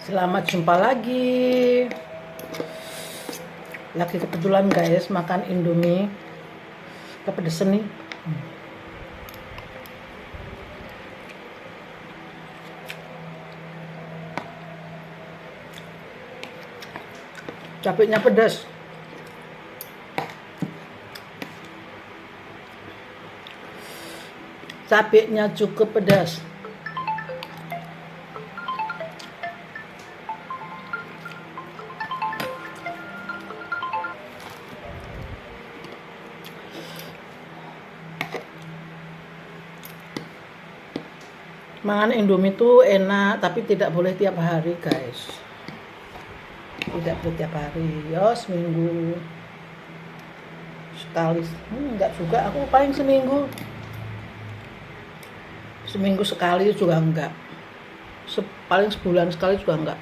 Selamat jumpa lagi. Lagi kebetulan guys makan Indomie kepedesan nih. Cabenya pedas. Cabenya cukup pedas. Makan Indomie itu enak, tapi tidak boleh tiap hari guys. Tidak boleh tiap hari, ya seminggu sekali. Enggak juga, aku paling seminggu sekali juga enggak. Paling sebulan sekali juga enggak.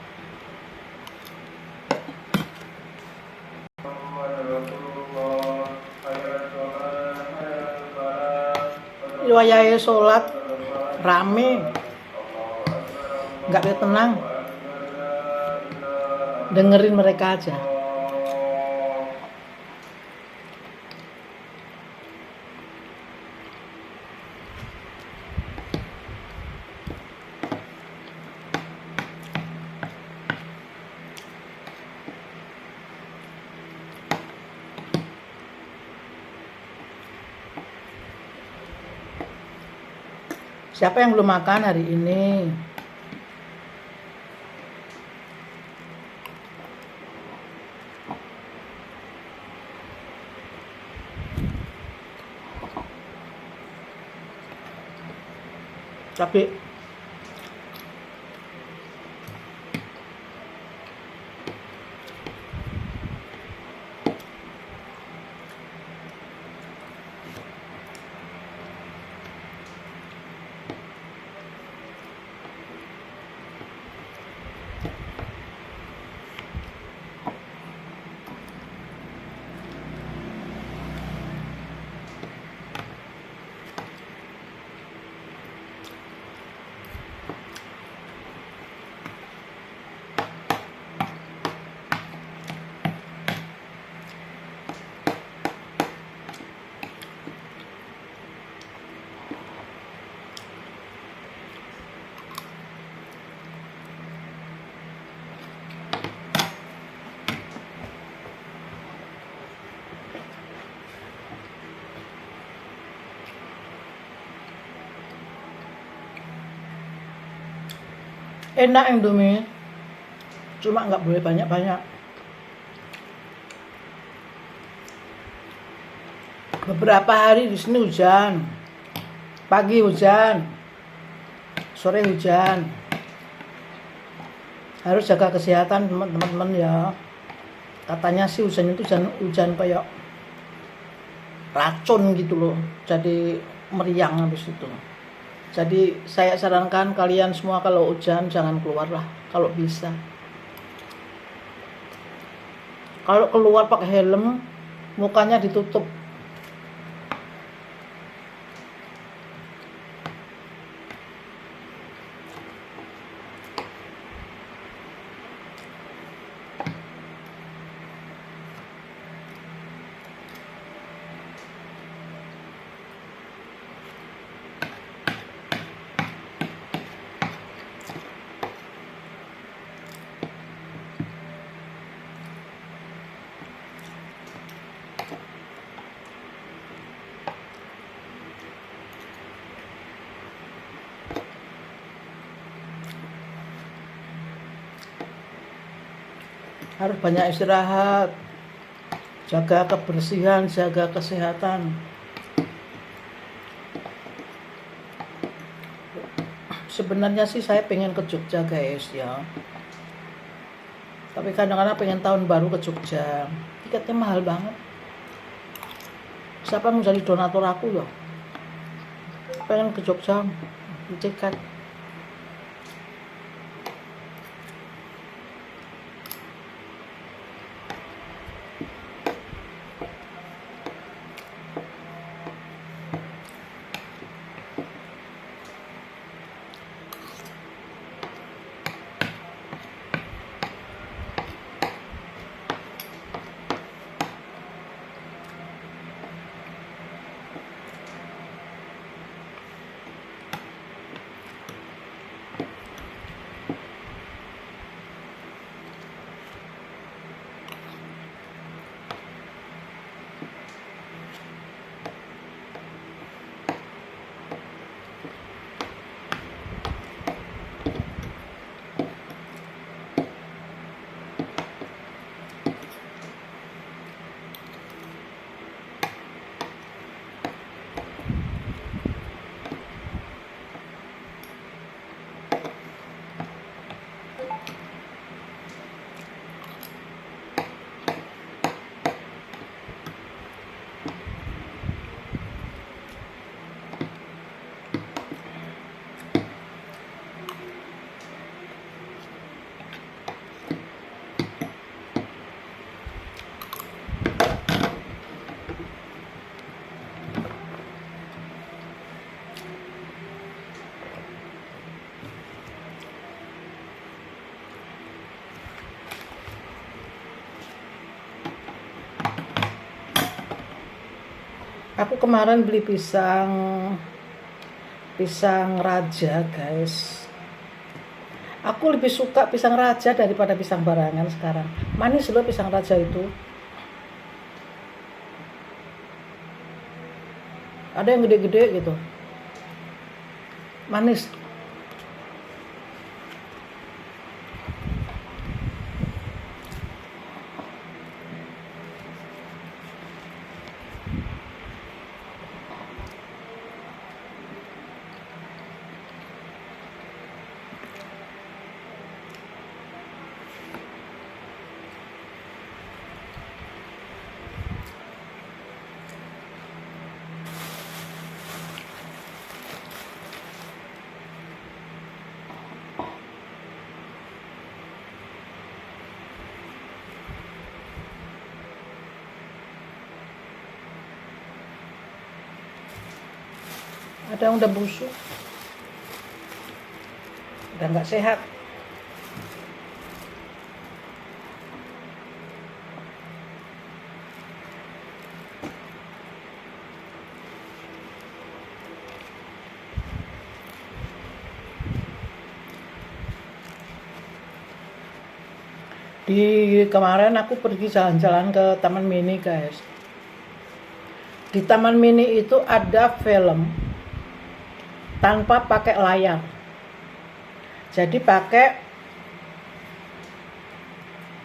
Wayahe sholat rame, nggak bisa tenang, dengerin mereka aja. Siapa yang belum makan hari ini? Tapi enak Indomie, cuma nggak boleh banyak-banyak. Beberapa hari di sini hujan, pagi hujan, sore hujan. Harus jaga kesehatan teman-teman ya. Katanya sih hujan itu hujan kayak racun gitu loh, jadi meriang habis itu. Jadi saya sarankan kalian semua kalau hujan jangan keluar lah kalau bisa. Kalau keluar pakai helm, mukanya ditutup. Harus banyak istirahat, jaga kebersihan, jaga kesehatan. Sebenarnya sih saya pengen ke Jogja guys ya, tapi kadang-kadang pengen tahun baru ke Jogja, tiketnya mahal banget. Siapa mau jadi donatur aku ya, pengen ke Jogja tiket. Aku kemarin beli pisang raja, guys. Aku lebih suka pisang raja daripada pisang barangan sekarang. Manis loh pisang raja itu. Ada yang gede-gede gitu. Manis. Ada yang udah busuk, udah nggak sehat. Kemarin aku pergi jalan-jalan ke Taman Mini, guys. Di Taman Mini itu ada film tanpa pakai layar. Jadi pakai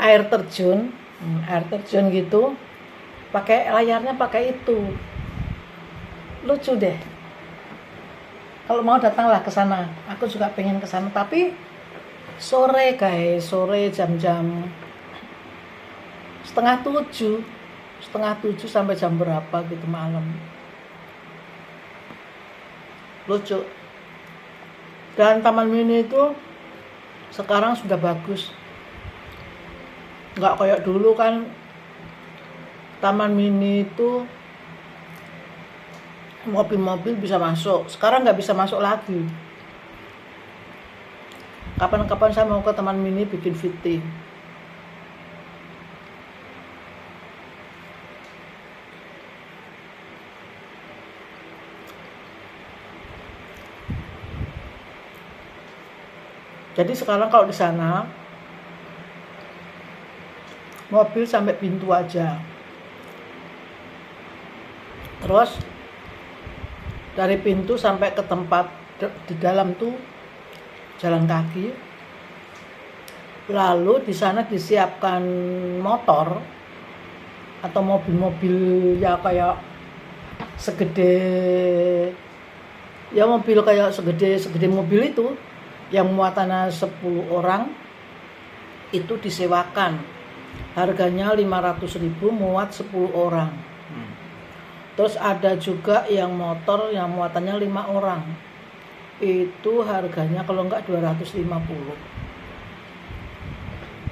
air terjun gitu. Pakai layarnya pakai itu. Lucu deh. Kalau mau datanglah ke sana. Aku juga pengen ke sana, tapi sore, guys. Sore jam-jam setengah tujuh sampai jam berapa gitu malam. Lucu. Dan Taman Mini itu sekarang sudah bagus, nggak kayak dulu kan. Taman Mini itu mobil-mobil bisa masuk, sekarang nggak bisa masuk lagi. Kapan-kapan saya mau ke Taman Mini bikin fitting. Jadi sekarang kalau di sana mobil sampai pintu aja. Terus dari pintu sampai ke tempat di dalam tuh jalan kaki. Lalu di sana disiapkan motor atau mobil-mobil ya kayak mobil kayak segede mobil itu, yang muatannya 10 orang itu disewakan. Harganya 500.000 muat 10 orang. Terus ada juga yang motor yang muatannya 5 orang. Itu harganya kalau enggak 250.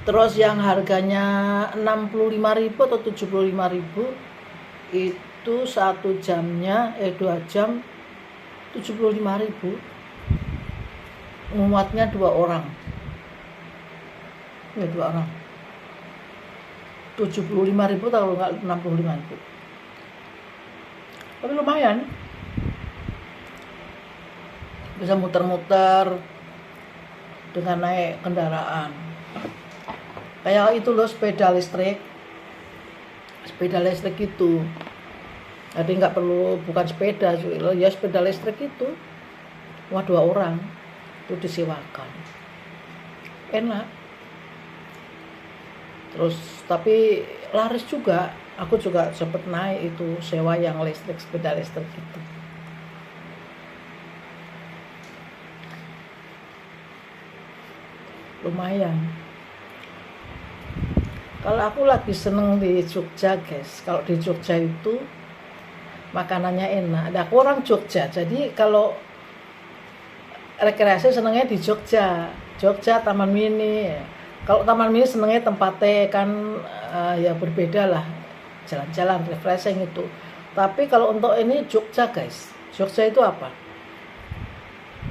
Terus yang harganya 65.000 atau 75.000 itu 1 jamnya 2 jam 75.000. Muatnya 2 orang. Ya 2 orang. 75.000 atau enggak 65.000. Tapi lumayan. Bisa muter-muter dengan naik kendaraan. Kayak itu loh sepeda listrik itu. Jadi nggak perlu, bukan sepeda ya, sepeda listrik itu. Wah, 2 orang itu disewakan, enak. Terus tapi laris juga. Aku juga sempat naik itu, sewa yang listrik, sepeda listrik itu. Lumayan. Kalau aku lagi seneng di Jogja, guys. Kalau di Jogja itu makanannya enak. Ada orang Jogja, jadi kalau rekreasi senengnya di Jogja Taman Mini. Kalau Taman Mini senengnya tempatnya kan ya berbeda lah, jalan-jalan refreshing itu. Tapi kalau untuk ini Jogja, guys, Jogja itu apa?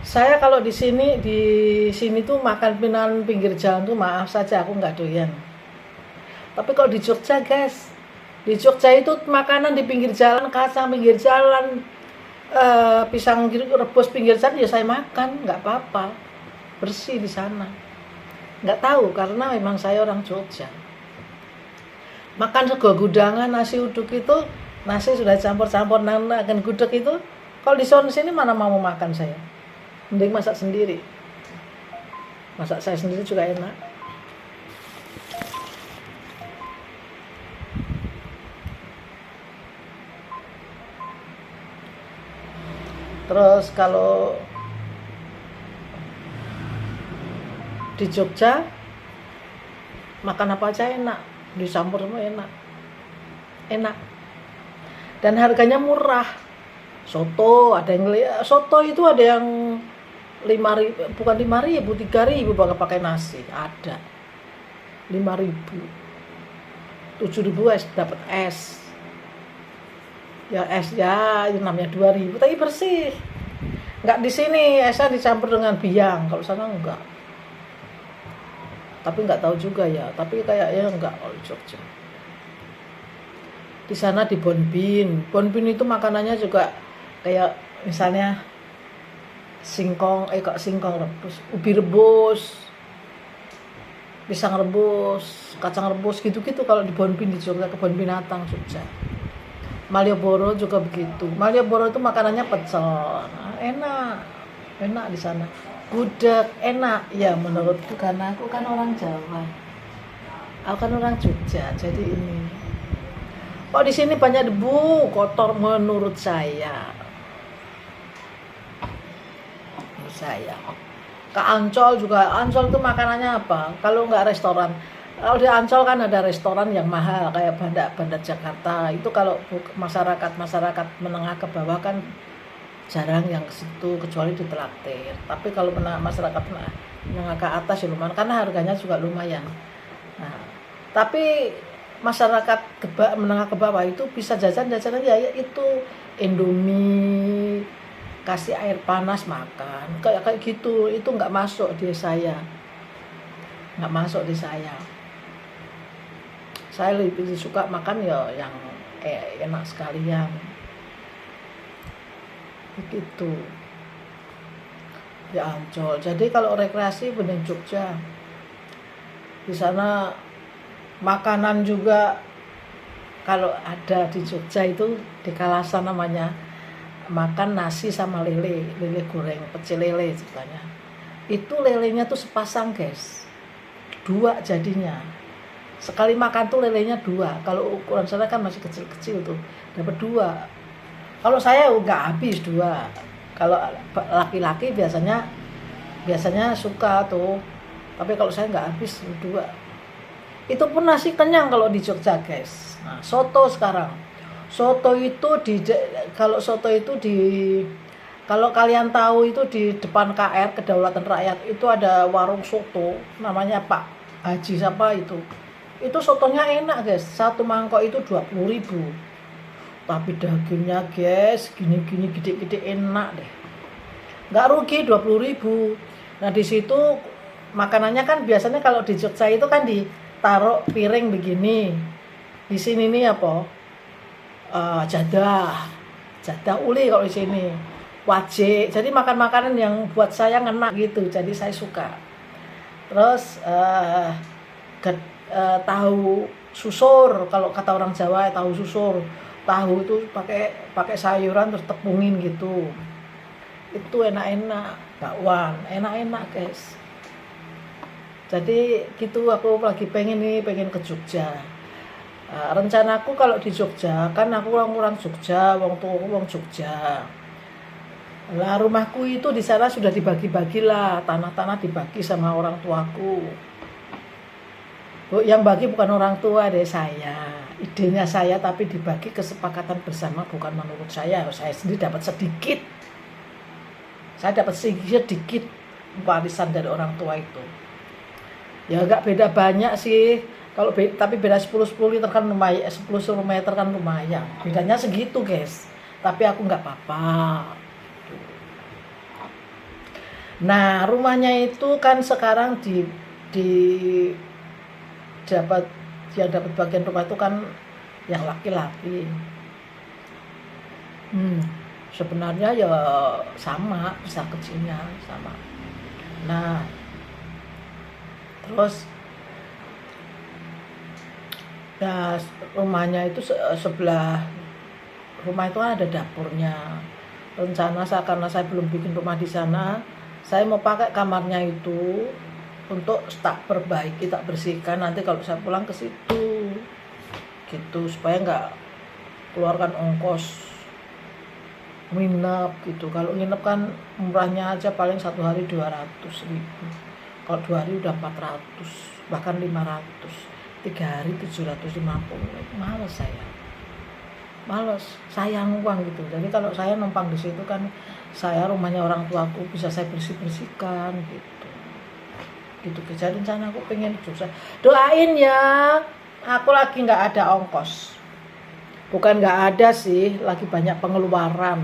Saya kalau di sini tuh makan pinggir jalan tuh maaf saja, aku nggak doyan. Tapi kalau di Jogja, guys, Di Jogja itu makanan di pinggir jalan, kacang pinggir jalan, pisang rebus pinggir jalan ya saya makan, nggak apa-apa, bersih di sana. Nggak tahu karena memang saya orang Jogja. Makan sego gudangan, nasi uduk itu, nasi sudah campur-campur akan gudeg itu. Kalau di sini mana mau makan saya, mending masak sendiri. Masak saya sendiri juga enak. Terus kalau di Jogja makan apa aja enak, dicampur semua enak dan harganya murah. Soto ada yang soto itu ada yang 5.000, bukan 5.000, 3.000 pakai nasi, ada 5.000, 7.000 es dapat es. Ya es ya namanya 2.000 tapi bersih. Enggak di sini esnya dicampur dengan biang, kalau sana enggak. Tapi enggak tahu juga ya, tapi kayaknya enggak kalau di Jogja. Di sana di Bonbin. Bonbin itu makanannya juga kayak misalnya singkong rebus, ubi rebus, pisang rebus, kacang rebus gitu-gitu kalau di Bonbin di Jogja, kebun binatang Jogja. Malioboro juga begitu. Malioboro itu makanannya pecel, enak di sana. Gudeg enak ya menurutku karena aku kan orang Jawa, aku kan orang Jogja. Jadi ini, oh di sini banyak debu, kotor menurut saya. Ke Ancol juga, Ancol itu makanannya apa? Kalau nggak restoran. Kalau di Ancol kan ada restoran yang mahal kayak Bandar Jakarta. Itu kalau masyarakat menengah ke bawah kan jarang yang ke situ kecuali ditraktir. Tapi kalau masyarakat menengah ke atas ya lumayan karena harganya juga lumayan. Nah, tapi masyarakat menengah ke bawah itu bisa jajan-jajanan ya itu Indomie, kasih air panas makan kayak gitu. Itu nggak masuk di saya. Saya lebih suka makan ya yang enak sekalian begitu di Ancol. Jadi kalau rekreasi bener Jogja, di sana makanan juga kalau ada di Jogja itu di Kalasan namanya makan nasi sama lele goreng, pecel lele ceritanya. Itu lelenya tuh sepasang guys, 2 jadinya. Sekali makan tuh lelenya 2. Kalau ukuran saya kan masih kecil-kecil tuh, dapat 2. Kalau saya nggak habis 2. Kalau laki-laki biasanya suka tuh, tapi kalau saya nggak habis 2. Itu pun nasi kenyang kalau di Jogja guys. Nah, soto sekarang. Kalau kalian tahu itu di depan KR Kedaulatan Rakyat itu ada warung soto namanya Pak Haji siapa itu. Itu sotonya enak guys, 1 mangkok itu 20.000. Tapi dagingnya guys, gini-gini gede-gede enak deh. Nggak rugi 20.000. Nah di situ makanannya kan biasanya kalau di Jogja itu kan ditaruh piring begini. Di sini nih apa? Jadah uli kalau di sini. Wajik. Jadi makan makanan yang buat saya enak gitu. Jadi saya suka. Terus tahu susur, kalau kata orang Jawa tahu susur. Tahu itu pakai sayuran terus tepungin gitu. Itu enak-enak, bakwan, enak-enak guys. Jadi gitu aku lagi pengen ke Jogja. Rencanaku kalau di Jogja, kan aku orang Jogja, wong Jogja. Lah rumahku itu di sana sudah dibagi-bagilah, tanah-tanah dibagi sama orang tuaku. Yang bagi bukan orang tua deh, saya. Idenya saya tapi dibagi kesepakatan bersama, bukan menurut saya. Saya sendiri dapat sedikit. Saya dapat sedikit warisan dari orang tua itu. Ya enggak beda banyak sih. Tapi beda 10 liter kan lumayan, 10 meter kan lumayan. Bedanya segitu, guys. Tapi aku enggak apa-apa. Nah, rumahnya itu kan sekarang dapat bagian rumah itu kan yang laki-laki. Sebenarnya ya sama, bisa kecilnya sama. Nah, terus ya rumahnya itu sebelah rumah itu ada dapurnya. Rencana saya, karena saya belum bikin rumah di sana, saya mau pakai kamarnya itu untuk tak perbaiki, tak bersihkan nanti kalau saya pulang ke situ gitu, supaya nggak keluarkan ongkos nginep gitu. Kalau nginep kan murahnya aja paling 1 hari 200.000, kalau 2 hari udah 400, bahkan 500, 3 hari 750. Males saya, sayang uang gitu. Jadi kalau saya numpang di situ kan, saya rumahnya orang tuaku, bisa saya bersihkan gitu. Jadi rencana aku pengen Jogja. Doain ya, aku lagi nggak ada ongkos. Bukan nggak ada sih, lagi banyak pengeluaran.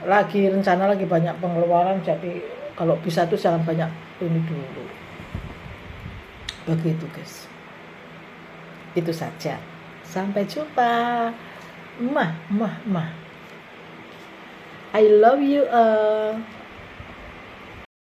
Rencana lagi banyak pengeluaran, jadi kalau bisa tuh jangan banyak ini dulu. Begitu guys. Itu saja. Sampai jumpa. Mah. I love you all.